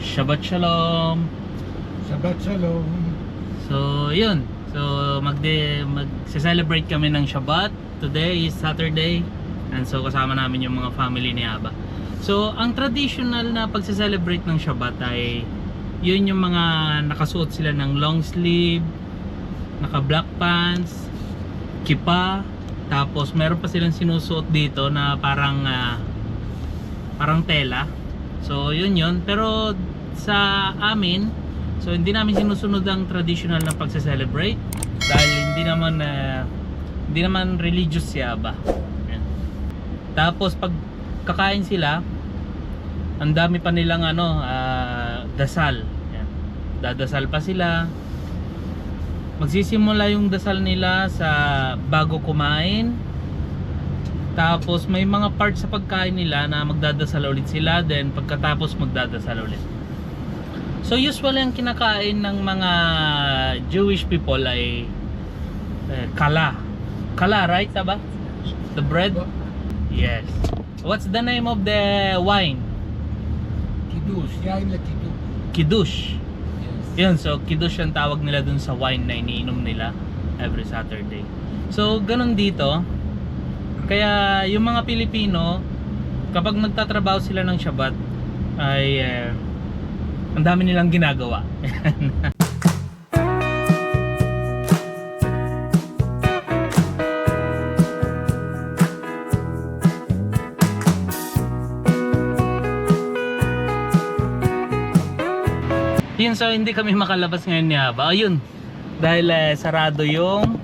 Shabbat Shalom. Shabbat Shalom. So, yun. So, mag-celebrate kami ng Shabbat. Today is Saturday. And so, kasama namin yung mga family ni Aba. So, ang traditional na pag-celebrate ng Shabbat ay yun yung mga nakasuot sila ng long sleeve, naka black pants, kipa, tapos meron pa silang sinusuot dito na parang tela. So yun. Pero sa amin, so hindi namin sinusunod ang traditional na pagse-celebrate dahil hindi naman religious si Aba. Yan. Tapos pag kakain sila, ang dami pa nilang dasal. Yan. Dadasal pa sila. Magsisimula yung dasal nila sa bago kumain. Tapos may mga part sa pagkain nila na magdadasal ulit sila, then pagkatapos magdadasal ulit. So usually ang kinakain ng mga Jewish people ay kala. Kala, right, Aba? The bread? Yes. What's the name of the wine? Kiddush. Yain na kiddush. Kiddush. Yes. Yun, so kiddush ang tawag nila dun sa wine na iniinom nila every Saturday. So ganun dito. Kaya yung mga Pilipino, kapag nagtatrabaho sila ng Shabbat ay ang dami nilang ginagawa. Yun, so hindi kami makalabas ngayon ni Aba. Ayun, dahil sarado yung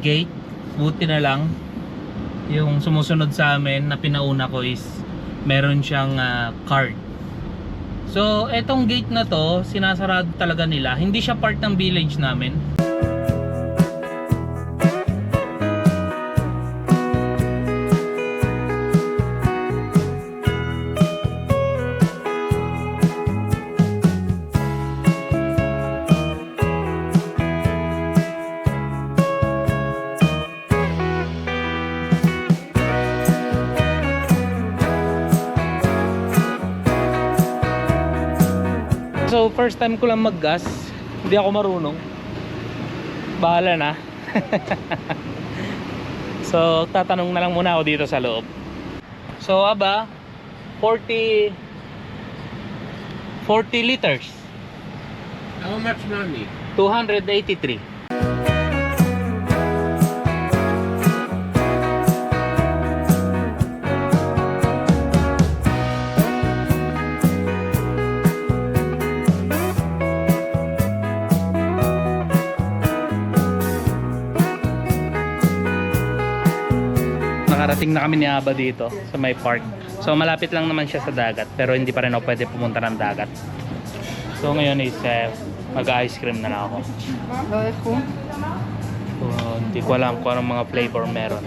gate. Buti na lang yung sumusunod sa amin na pinauna ko is meron siyang card. So etong gate na to, sinasarado talaga nila. Hindi siya part ng village namin. So first time ko lang mag-gas. Hindi ako marunong. Bahala na. So tatanong na lang muna ako dito sa loob. So Aba, 40 liters. How much money? 283. Nakarating na kami ni Aba dito sa may park. So malapit lang naman siya sa dagat, pero hindi pa rin ako pwede pumunta ng dagat. So ngayon is mag-ice cream na lang ako. So, hindi ko alam kung anong mga flavor meron.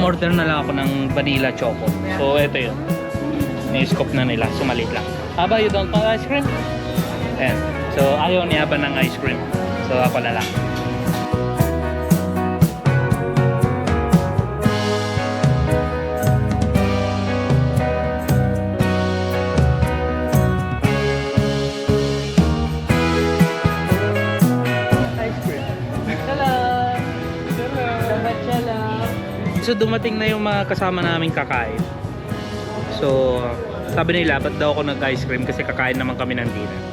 Order na lang ako ng vanilla choco. So ito yun. Ni-scoop na nila. Sumalit lang. Aba, you don't want ice cream? Ayan. So ayaw ni Aba ng ice cream. So ako na lang. Ice cream. Hello. Hello. So dumating na yung mga kasama naming kakain. So sabi nila, ba't daw ako nag-ice cream kasi kakain naman kami ng dinner.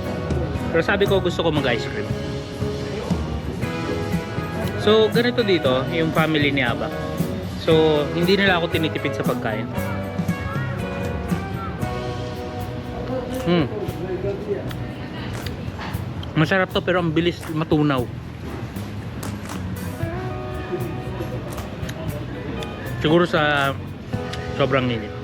Pero sabi ko, gusto ko mag-ice cream. So ganito dito yung family ni Aba. So hindi nila ako tinitipid sa pagkain. Masarap to pero ang bilis matunaw. Siguro sa sobrang init.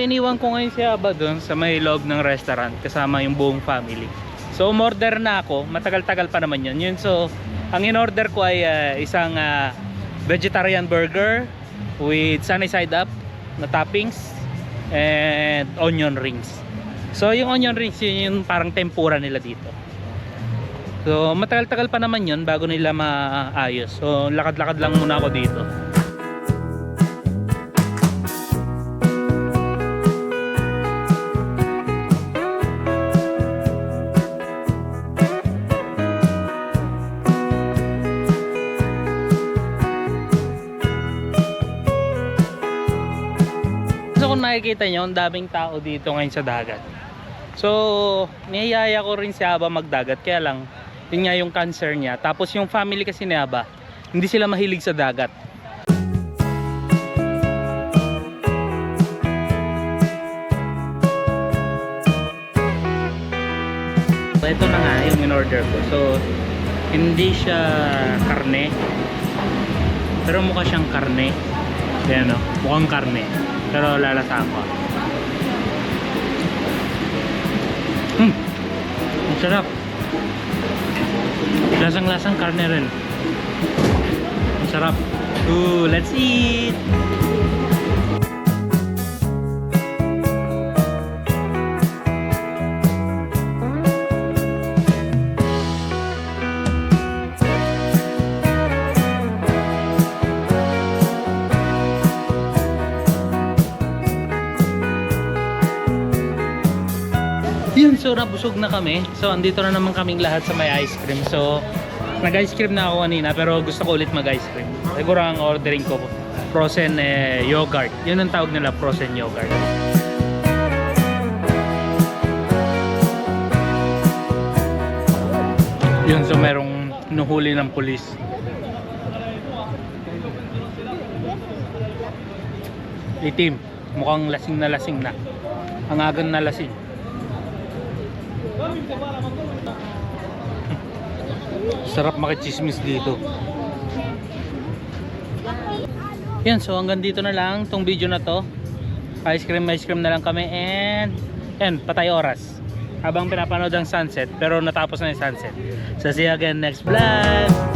iniwan ko ngayon si Aba doon sa may loob ng restaurant kasama yung buong family. So umorder na ako, matagal-tagal pa naman yun. So ang in-order ko ay isang vegetarian burger with sunny side up na toppings and onion rings. So yung onion rings yun yung parang tempura nila dito. So matagal-tagal pa naman yun bago nila maayos. So lakad-lakad lang muna ako dito. So kung nakikita nyo, ang daming tao dito ngayon sa dagat. So niyayaya ko rin si Aba magdagat, kaya lang yun nga yung cancer niya. Tapos yung family kasi ni Aba, hindi sila mahilig sa dagat. So ito na nga yung in-order ko. So hindi siya karne, pero mukha siyang karne. Yan o, mukhang karne, pero lalasa ko. Ang sarap. Lasang-lasang karne rin. Ang sarap. Ooh, let's eat! Yun, so nabusog na kami. So andito na naman kaming lahat sa may ice cream. So nag-ice cream na ako kanina, pero gusto ko ulit mag-ice cream. Siguro ang ordering ko frozen yogurt. Yun ang tawag nila, frozen yogurt. Yun, so merong nuhuli ng pulis. Itim, mukhang lasing na. Ang agan na lasing. Sarap makichismis dito. Yan, so hanggang dito na lang tong video na to. Ice cream na lang kami, and yan, patay oras habang pinapanood ang sunset, pero natapos na yung sunset. So see you again next vlog.